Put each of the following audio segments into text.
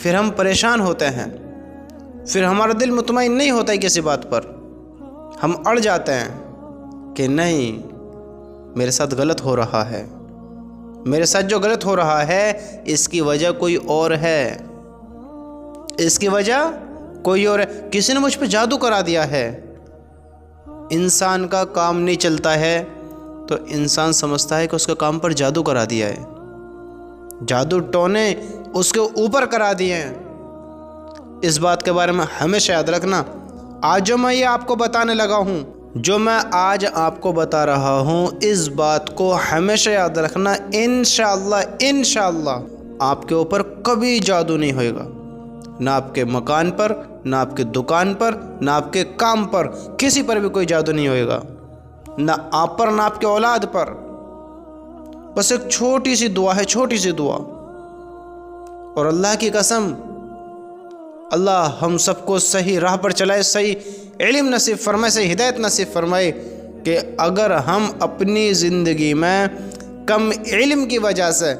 پھر ہم پریشان ہوتے ہیں، پھر ہمارا دل مطمئن نہیں ہوتا ہے کسی بات پر، ہم اڑ جاتے ہیں کہ نہیں میرے ساتھ غلط ہو رہا ہے، میرے ساتھ جو غلط ہو رہا ہے اس کی وجہ کوئی اور ہے، اس کی وجہ کوئی اور ہے، کسی نے مجھ پہ جادو کرا دیا ہے۔ انسان کا کام نہیں چلتا ہے تو انسان سمجھتا ہے کہ اس کے کام پر جادو کرا دیا ہے، جادو ٹونے اس کے اوپر کرا دیے ہیں۔ اس بات کے بارے میں ہمیشہ یاد رکھنا، آج جو میں یہ آپ کو بتانے لگا ہوں، جو میں آج آپ کو بتا رہا ہوں، اس بات کو ہمیشہ یاد رکھنا، انشاءاللہ آپ کے اوپر کبھی جادو نہیں ہوئے گا، نہ آپ کے مکان پر، نہ آپ کے دکان پر، نہ آپ کے کام پر، کسی پر بھی کوئی جادو نہیں ہوئے گا، نہ آپ پر نہ آپ کے اولاد پر۔ بس ایک چھوٹی سی دعا ہے، چھوٹی سی دعا، اور اللہ کی قسم اللہ ہم سب کو صحیح راہ پر چلائے، صحیح علم نصیب فرمائے، صحیح ہدایت نصیب فرمائے، کہ اگر ہم اپنی زندگی میں کم علم کی وجہ سے،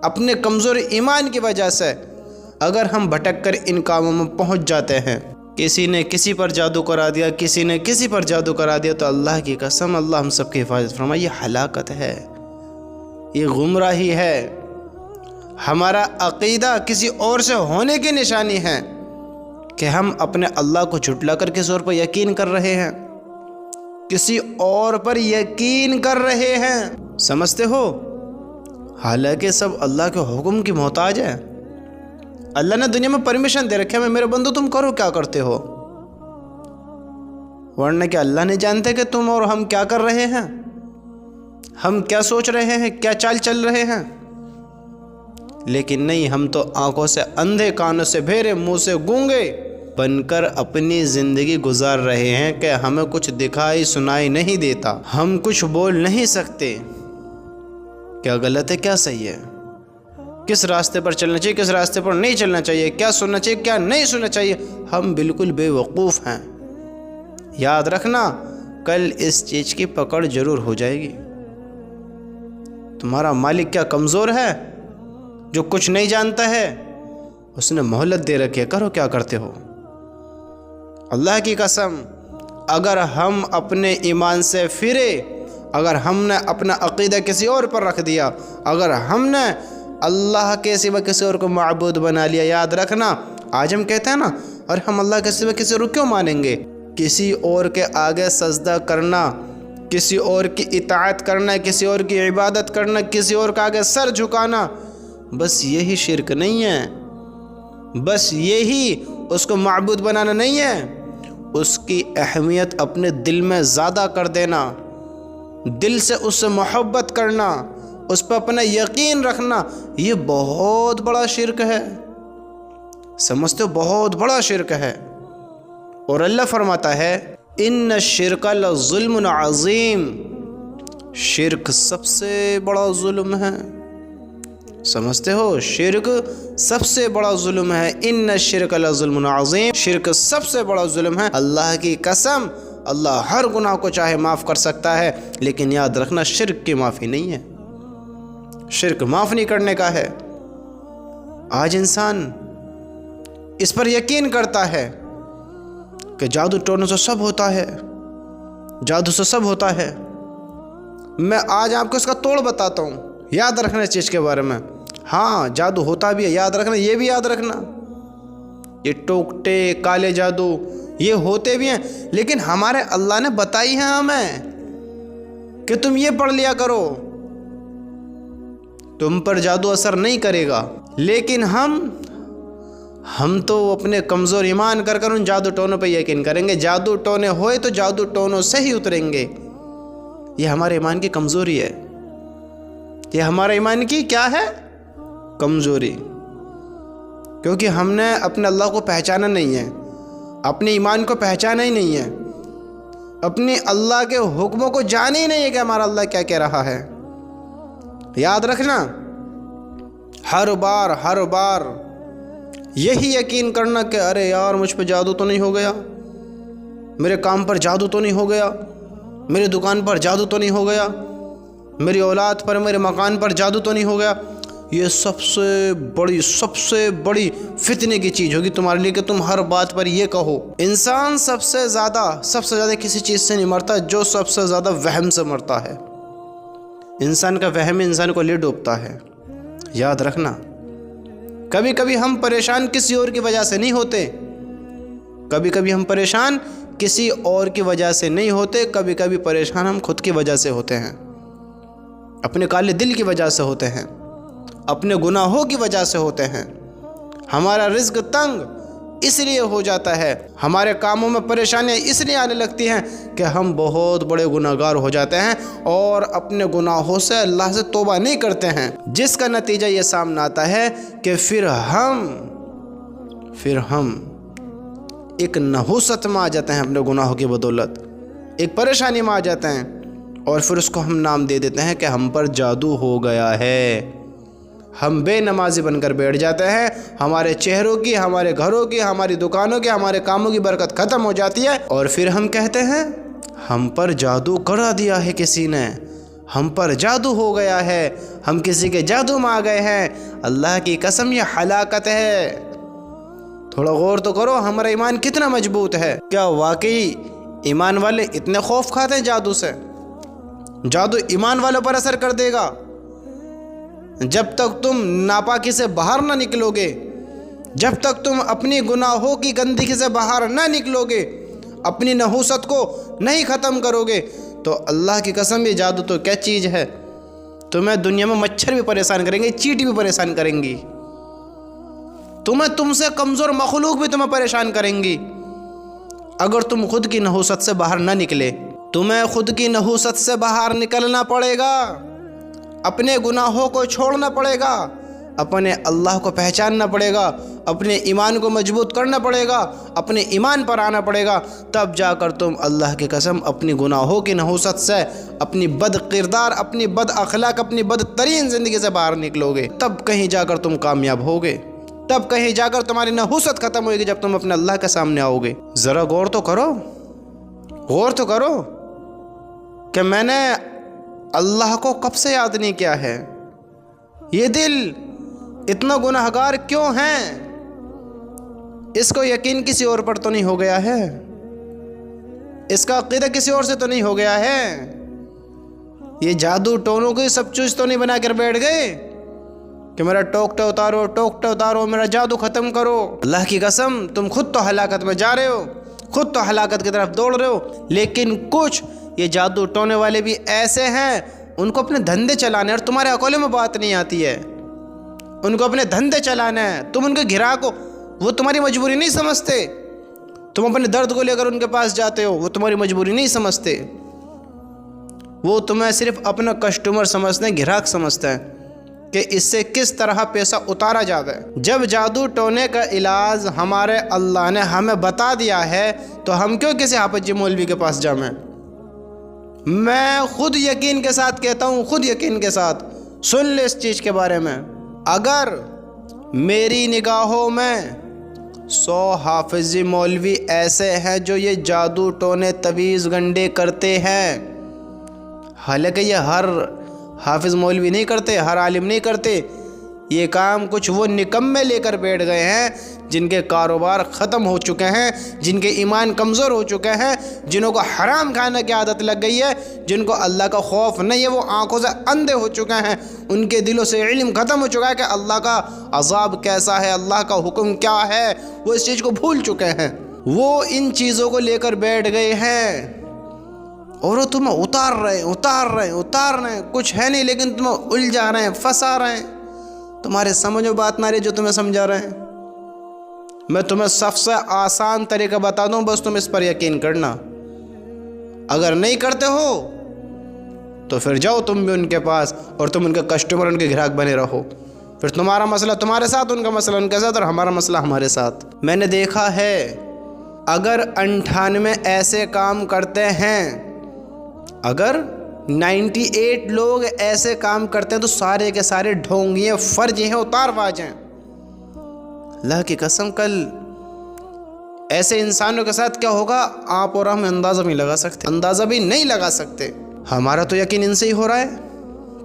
اپنے کمزور ایمان کی وجہ سے اگر ہم بھٹک کر ان کاموں میں پہنچ جاتے ہیں، کسی نے کسی پر جادو کرا دیا، کسی نے کسی پر جادو کرا دیا، تو اللہ کی قسم اللہ ہم سب کی حفاظت فرمائے، یہ ہلاکت ہے، یہ گمراہی ہے۔ ہمارا عقیدہ کسی اور سے ہونے کی نشانی ہے کہ ہم اپنے اللہ کو جھٹلا کر کسی اور پر یقین کر رہے ہیں، کسی اور پر یقین کر رہے ہیں، سمجھتے ہو؟ حالانکہ سب اللہ کے حکم کی محتاج ہے۔ اللہ نے دنیا میں پرمیشن دے رکھے، میں میرے بندو تم کرو کیا کرتے ہو، ورنہ کہ اللہ نہیں جانتے کہ تم اور ہم کیا کر رہے ہیں، ہم کیا سوچ رہے ہیں، کیا چال چل رہے ہیں۔ لیکن نہیں، ہم تو آنکھوں سے اندھے، کانوں سے بہرے، منہ سے گونگے بن کر اپنی زندگی گزار رہے ہیں کہ ہمیں کچھ دکھائی سنائی نہیں دیتا، ہم کچھ بول نہیں سکتے، کیا غلط ہے کیا صحیح ہے، کس راستے پر چلنا چاہیے کس راستے پر نہیں چلنا چاہیے، کیا سننا چاہیے کیا نہیں سننا چاہیے، ہم بالکل بے وقوف ہیں۔ یاد رکھنا کل اس چیز کی پکڑ ضرور ہو جائے گی۔ تمہارا مالک کیا کمزور ہے جو کچھ نہیں جانتا ہے؟ اس نے مہلت دے رکھی ہے، کرو کیا کرتے ہو۔ اللہ کی قسم اگر ہم اپنے ایمان سے پھرے، اگر ہم نے اپنا عقیدہ کسی اور پر رکھ دیا، اگر ہم نے اللہ کے سوا کسی اور کو معبود بنا لیا، یاد رکھنا آج ہم کہتے ہیں نا، اور ہم اللہ کے سوا کسی اور کیوں مانیں گے؟ کسی اور کے آگے سجدہ کرنا، کسی اور کی اطاعت کرنا، کسی اور کی عبادت کرنا، کسی اور کے آگے سر جھکانا، بس یہی شرک نہیں ہے، بس یہی اس کو معبود بنانا نہیں ہے، اس کی اہمیت اپنے دل میں زیادہ کر دینا، دل سے اس سے محبت کرنا، اس پہ اپنا یقین رکھنا، یہ بہت بڑا شرک ہے، سمجھتے ہو؟ بہت بڑا شرک ہے۔ اور اللہ فرماتا ہے ان الشرک لظلم عظیم، شرک سب سے بڑا ظلم ہے، سمجھتے ہو؟ شرک سب سے بڑا ظلم ہے، ان الشرک لظلم عظیم، شرک سب سے بڑا ظلم ہے۔ اللہ کی قسم اللہ ہر گناہ کو چاہے معاف کر سکتا ہے، لیکن یاد رکھنا شرک کی معافی نہیں ہے، شرک معاف نہیں کرنے کا ہے۔ آج انسان اس پر یقین کرتا ہے کہ جادو ٹونے سے سب ہوتا ہے، جادو سے سب ہوتا ہے۔ میں آج آپ کو اس کا توڑ بتاتا ہوں، یاد رکھنا اس چیز کے بارے میں۔ ہاں جادو ہوتا بھی ہے، یاد رکھنا، یہ بھی یاد رکھنا، یہ ٹوکٹے کالے جادو یہ ہوتے بھی ہیں، لیکن ہمارے اللہ نے بتائی ہے ہمیں کہ تم یہ پڑھ لیا کرو، تم پر جادو اثر نہیں کرے گا۔ لیکن ہم تو اپنے کمزور ایمان کر ان جادو ٹونوں پہ یقین کریں گے، جادو ٹونے ہوئے تو جادو ٹونوں سے ہی اتریں گے۔ یہ ہمارے ایمان کی کمزوری ہے، یہ ہمارے ایمان کی کیا ہے؟ کمزوری، کیونکہ ہم نے اپنے اللہ کو پہچانا نہیں ہے، اپنے ایمان کو پہچانا ہی نہیں ہے، اپنی اللہ کے حکموں کو جانا ہی نہیں ہے کہ ہمارا اللہ کیا کہہ رہا ہے۔ یاد رکھنا ہر بار یہی یقین کرنا کہ ارے یار مجھ پہ جادو تو نہیں ہو گیا، میرے کام پر جادو تو نہیں ہو گیا، میری دکان پر جادو تو نہیں ہو گیا، میری اولاد پر میرے مکان پر جادو تو نہیں ہو گیا۔ یہ سب سے بڑی فتنے کی چیز ہوگی تمہارے لیے کہ تم ہر بات پر یہ کہو۔ انسان سب سے زیادہ کسی چیز سے نہیں مرتا جو سب سے زیادہ وہم سے مرتا ہے۔ انسان کا وہم انسان کو لے ڈوبتا ہے۔ یاد رکھنا، کبھی کبھی ہم پریشان کسی اور کی وجہ سے نہیں ہوتے، کبھی ہم پریشان کسی اور کی وجہ سے نہیں ہوتے، کبھی پریشان ہم خود کی وجہ سے ہوتے ہیں، اپنے کالے دل کی وجہ سے ہوتے ہیں، اپنے گناہوں کی وجہ سے ہوتے ہیں۔ ہمارا رزق تنگ اس لیے ہو جاتا ہے، ہمارے کاموں میں پریشانیاں اس لیے آنے لگتی ہیں کہ ہم بہت بڑے گناہگار ہو جاتے ہیں اور اپنے گناہوں سے اللہ سے توبہ نہیں کرتے ہیں، جس کا نتیجہ یہ سامنے آتا ہے کہ پھر ہم ایک نحوست میں آ جاتے ہیں، اپنے گناہوں کی بدولت ایک پریشانی میں آ جاتے ہیں، اور پھر اس کو ہم نام دے دیتے ہیں کہ ہم پر جادو ہو گیا ہے۔ ہم بے نمازی بن کر بیٹھ جاتے ہیں، ہمارے چہروں کی، ہمارے گھروں کی، ہماری دکانوں کی، ہمارے کاموں کی برکت ختم ہو جاتی ہے، اور پھر ہم کہتے ہیں ہم پر جادو کرا دیا ہے کسی نے، ہم پر جادو ہو گیا ہے، ہم کسی کے جادو میں آ گئے ہیں۔ اللہ کی قسم یہ ہلاکت ہے۔ تھوڑا غور تو کرو ہمارا ایمان کتنا مضبوط ہے۔ کیا واقعی ایمان والے اتنے خوف کھاتے ہیں جادو سے؟ جادو ایمان والوں پر اثر کر دے گا؟ جب تک تم ناپاکی سے باہر نہ نکلو گے، جب تک تم اپنی گناہوں کی گندگی سے باہر نہ نکلو گے، اپنی نحوست کو نہیں ختم کرو گے، تو اللہ کی قسم یہ جادو تو کیا چیز ہے۔ تمہیں دنیا میں مچھر بھی پریشان کریں گے، چیٹی بھی پریشان کریں گی، تم سے کمزور مخلوق بھی تمہیں پریشان کریں گی، اگر تم خود کی نحوست سے باہر نہ نکلے۔ تمہیں خود کی نحوست سے باہر نکلنا پڑے گا، اپنے گناہوں کو چھوڑنا پڑے گا، اپنے اللہ کو پہچاننا پڑے گا، اپنے ایمان کو مضبوط کرنا پڑے گا، اپنے ایمان پر آنا پڑے گا، تب جا کر تم اللہ کی قسم اپنی گناہوں کی نحوست سے، اپنی بد کردار، اپنی بد اخلاق، اپنی بدترین زندگی سے باہر نکلو گے، تب کہیں جا کر تم کامیاب ہوگے، تب کہیں جا کر تمہاری نحوست ختم ہوگی، جب تم اپنے اللہ کے سامنے آؤ گے۔ ذرا غور تو کرو کہ میں نے اللہ کو کب سے یاد نہیں کیا ہے، یہ دل اتنا گناہگار کیوں ہے؟ اس کو یقین کسی اور پر تو نہیں ہو گیا ہے، اس کا عقیدہ کسی اور سے تو نہیں ہو گیا ہے، یہ جادو ٹونوں کی سب چیز تو نہیں بنا کر بیٹھ گئے کہ میرا ٹوکٹا اتارو، میرا جادو ختم کرو۔ اللہ کی قسم تم خود تو ہلاکت میں جا رہے ہو، خود تو ہلاکت کی طرف دوڑ رہے ہو، لیکن کچھ یہ جادو ٹونے والے بھی ایسے ہیں، ان کو اپنے دھندے چلانے اور تمہارے عقلوں میں بات نہیں آتی ہے، ان کو اپنے دھندے چلانا ہے، تم ان کے گھراک ہو، وہ تمہاری مجبوری نہیں سمجھتے، تم اپنے درد کو لے کر ان کے پاس جاتے ہو، وہ تمہاری مجبوری نہیں سمجھتے، وہ تمہیں صرف اپنا کسٹمر سمجھتے ہیں، گھراک سمجھتے ہیں کہ اس سے کس طرح پیسہ اتارا جاوے۔ جب جادو ٹونے کا علاج ہمارے اللہ نے ہمیں بتا دیا ہے تو ہم کیوں کسی حافظ جی مولوی کے پاس جائیں؟ میں خود یقین کے ساتھ کہتا ہوں، خود یقین کے ساتھ سن لے اس چیز کے بارے میں، اگر میری نگاہوں میں 100 حافظی مولوی ایسے ہیں جو یہ جادو ٹونے تویز گنڈے کرتے ہیں، حالانکہ یہ ہر حافظ مولوی نہیں کرتے، ہر عالم نہیں کرتے، یہ کام کچھ وہ نکمے لے کر بیٹھ گئے ہیں جن کے کاروبار ختم ہو چکے ہیں، جن کے ایمان کمزور ہو چکے ہیں، جنہوں کو حرام کھانے کی عادت لگ گئی ہے، جن کو اللہ کا خوف نہیں ہے، وہ آنکھوں سے اندھے ہو چکے ہیں، ان کے دلوں سے علم ختم ہو چکا ہے کہ اللہ کا عذاب کیسا ہے، اللہ کا حکم کیا ہے، وہ اس چیز کو بھول چکے ہیں، وہ ان چیزوں کو لے کر بیٹھ گئے ہیں، اور وہ تمہیں اتار رہے ہیں، کچھ ہے نہیں لیکن تمہیں الجھا رہے ہیں، پھنسا رہے ہیں، تمہارے سمجھ میں بات نہ رہی جو تمہیں سمجھا رہے ہیں۔ میں تمہیں سب سے آسان طریقہ بتا دوں، بس تم اس پر یقین کرنا، اگر نہیں کرتے ہو تو پھر جاؤ تم بھی ان کے پاس اور تم ان کے کسٹمر، ان کے گراہک بنے رہو، پھر تمہارا مسئلہ تمہارے ساتھ، ان کا مسئلہ ان کے ساتھ، اور ہمارا مسئلہ ہمارے ساتھ۔ میں نے دیکھا ہے اگر 98 ایسے کام کرتے ہیں، اگر 98 لوگ ایسے کام کرتے ہیں تو سارے کے سارے ڈھونگیے فرجی ہیں، اتار باز ہیں۔ اللہ کی قسم کل ایسے انسانوں کے ساتھ کیا ہوگا آپ اور ہم اندازہ بھی نہیں لگا سکتے۔ ہمارا تو یقین ان سے ہی ہو رہا ہے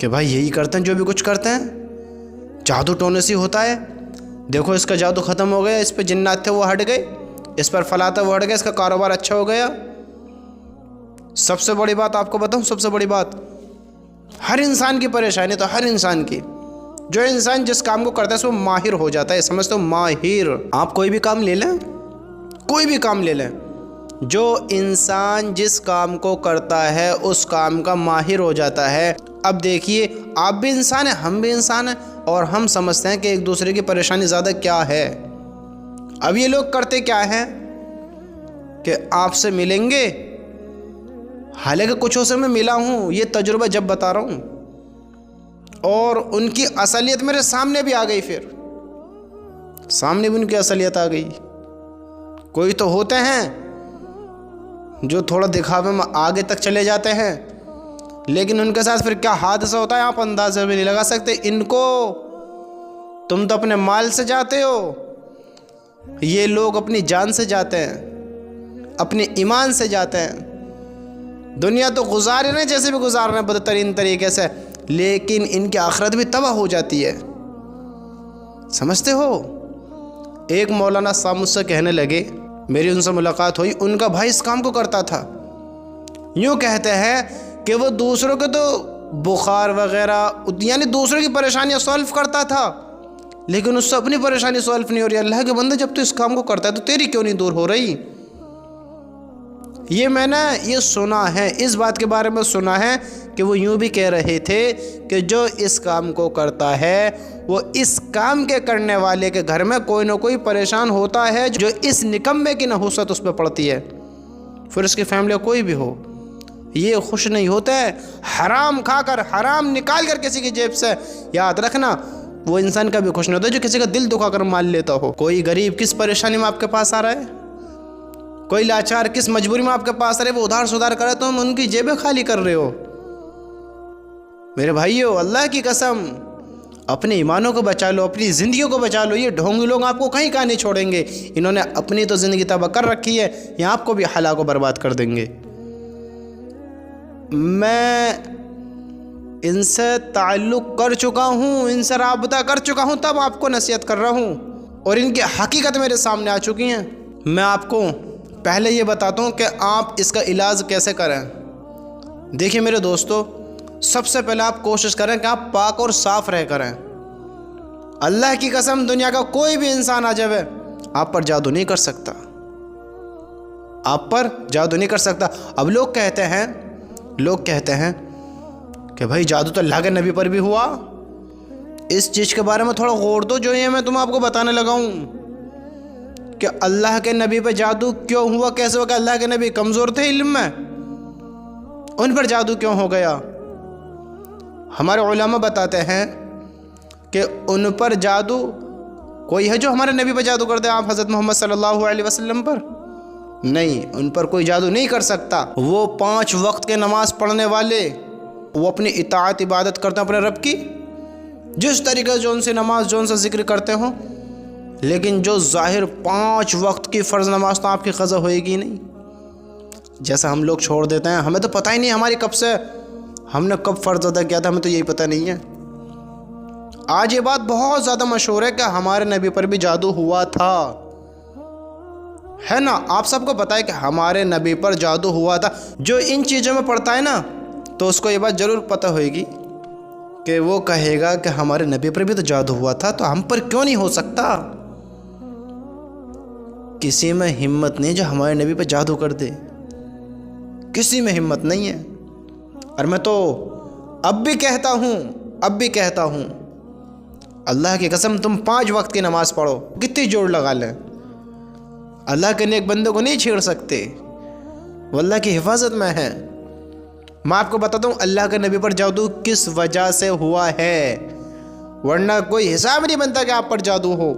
کہ بھائی یہی کرتے ہیں جو بھی کچھ کرتے ہیں، جادو ٹونے سے ہوتا ہے، دیکھو اس کا جادو ختم ہو گیا، اس پہ جنات تھے وہ ہٹ گئے، اس پر فلاں تھا وہ ہٹ گیا، اس کا کاروبار اچھا ہو گیا۔ سب سے بڑی بات آپ کو بتاؤں، سب سے بڑی بات، ہر انسان کی پریشانی تو ہر انسان کی، جو انسان جس کام کو کرتا ہے وہ ماہر ہو جاتا ہے، سمجھتے ہو ماہر۔ آپ کوئی بھی کام لے لیں، کوئی بھی کام لے لیں، جو انسان جس کام کو کرتا ہے اس کام کا ماہر ہو جاتا ہے۔ اب دیکھیے، آپ بھی انسان ہیں، ہم بھی انسان ہیں، اور ہم سمجھتے ہیں کہ ایک دوسرے کی پریشانی زیادہ کیا ہے۔ اب یہ لوگ کرتے کیا ہیں کہ آپ سے ملیں گے، حالانکہ کچھوں سے میں ملا ہوں، یہ تجربہ جب بتا رہا ہوں، اور ان کی اصلیت میرے سامنے بھی آ گئی، پھر سامنے بھی ان کی اصلیت آ گئی۔ کوئی تو ہوتے ہیں جو تھوڑا دکھاوے میں آگے تک چلے جاتے ہیں، لیکن ان کے ساتھ پھر کیا حادثہ ہوتا ہے آپ اندازہ بھی نہیں لگا سکتے۔ ان کو تم تو اپنے مال سے جاتے ہو، یہ لوگ اپنی جان سے جاتے ہیں، اپنے ایمان سے جاتے ہیں۔ دنیا تو گزار رہے ہیں جیسے بھی گزار رہے ہیں بدترین طریقے سے، لیکن ان کی آخرت بھی تباہ ہو جاتی ہے، سمجھتے ہو۔ ایک مولانا صاحب مجھ سے کہنے لگے، میری ان سے ملاقات ہوئی، ان کا بھائی اس کام کو کرتا تھا، یوں کہتے ہیں کہ وہ دوسروں کے تو بخار وغیرہ یعنی دوسروں کی پریشانیاں سولف کرتا تھا، لیکن اس سے اپنی پریشانی سولف نہیں ہو رہی۔ اللہ کے بندے، جب تو اس کام کو کرتا ہے تو تیری کیوں نہیں دور ہو رہی؟ یہ میں نے یہ سنا ہے، اس بات کے بارے میں سنا ہے کہ وہ یوں بھی کہہ رہے تھے کہ جو اس کام کو کرتا ہے وہ اس کام کے کرنے والے کے گھر میں کوئی نہ کوئی پریشان ہوتا ہے، جو اس نکمے کی نحوست اس پہ پڑتی ہے، پھر اس کی فیملی کوئی بھی ہو، یہ خوش نہیں ہوتا ہے۔ حرام کھا کر، حرام نکال کر کسی کی جیب سے، یاد رکھنا وہ انسان کا بھی خوش نہیں ہوتا جو کسی کا دل دکھا کر مال لیتا ہو۔ کوئی غریب کس پریشانی میں آپ کے پاس آ رہا ہے، کوئی لاچار کس مجبوری میں آپ کے پاس آ رہے، وہ ادھار سدھار کرے تو ہم ان کی جیبیں خالی کر رہے ہو۔ میرے بھائیو، اللہ کی قسم، اپنے ایمانوں کو بچا لو، اپنی زندگیوں کو بچا لو۔ یہ ڈھونگی لوگ آپ کو کہیں نہیں چھوڑیں گے، انہوں نے اپنی تو زندگی تباہ کر رکھی ہے، یہ آپ کو بھی ہلاک و برباد کر دیں گے۔ میں ان سے تعلق کر چکا ہوں، ان سے رابطہ کر چکا ہوں، تب آپ کو نصیحت کر رہا ہوں، اور ان کی حقیقت میرے سامنے آ چکی ہیں۔ میں آپ کو پہلے یہ بتاتا ہوں کہ آپ اس کا علاج کیسے کریں۔ دیکھیے میرے دوستو، سب سے پہلے آپ کوشش کریں کہ آپ پاک اور صاف رہ کریں۔ اللہ کی قسم، دنیا کا کوئی بھی انسان آ جائے آپ پر جادو نہیں کر سکتا، آپ پر جادو نہیں کر سکتا۔ اب لوگ کہتے ہیں کہ بھائی جادو تو اللہ کے نبی پر بھی ہوا۔ اس چیز کے بارے میں تھوڑا غور دو، جو یہ میں تم آپ کو بتانے لگا ہوں کہ اللہ کے نبی پہ جادو کیوں ہوا، کیسے ہوا، کہ اللہ کے نبی کمزور تھے علم میں، ان پر جادو کیوں ہو گیا؟ ہمارے علماء بتاتے ہیں کہ ان پر جادو کوئی ہے جو ہمارے نبی پہ جادو کر دے، آپ حضرت محمد صلی اللہ علیہ وسلم پر؟ نہیں، ان پر کوئی جادو نہیں کر سکتا۔ وہ 5 وقت کے نماز پڑھنے والے، وہ اپنی اطاعت عبادت کرتے ہیں اپنے رب کی، جس طریقے سے جو ان سے نماز، جو ان سے ذکر کرتے ہوں، لیکن جو ظاہر 5 وقت کی فرض نماز تو آپ کی قضا ہوئے گی نہیں۔ جیسا ہم لوگ چھوڑ دیتے ہیں، ہمیں تو پتہ ہی نہیں ہماری کب سے، ہم نے کب فرض ادا کیا تھا، ہمیں تو یہی پتہ نہیں ہے۔ آج یہ بات بہت زیادہ مشہور ہے کہ ہمارے نبی پر بھی جادو ہوا تھا، ہے نا؟ آپ سب کو پتہ ہے کہ ہمارے نبی پر جادو ہوا تھا۔ جو ان چیزوں میں پڑتا ہے نا، تو اس کو یہ بات ضرور پتہ ہوئے گی کہ وہ کہے گا کہ ہمارے نبی پر بھی تو جادو ہوا تھا، تو ہم پر کیوں نہیں ہو سکتا؟ کسی میں ہمت نہیں جو ہمارے نبی پہ جادو کر دے، کسی میں ہمت نہیں ہے۔ اور میں تو اب بھی کہتا ہوں اللہ کی قسم، تم 5 وقت کی نماز پڑھو، کتنی جوڑ لگا لیں، اللہ کے نیک بندوں کو نہیں چھیڑ سکتے، وہ اللہ کی حفاظت میں ہے۔ میں آپ کو بتاتا ہوں اللہ کے نبی پر جادو کس وجہ سے ہوا ہے، ورنہ کوئی حساب نہیں بنتا کہ آپ پر جادو ہو۔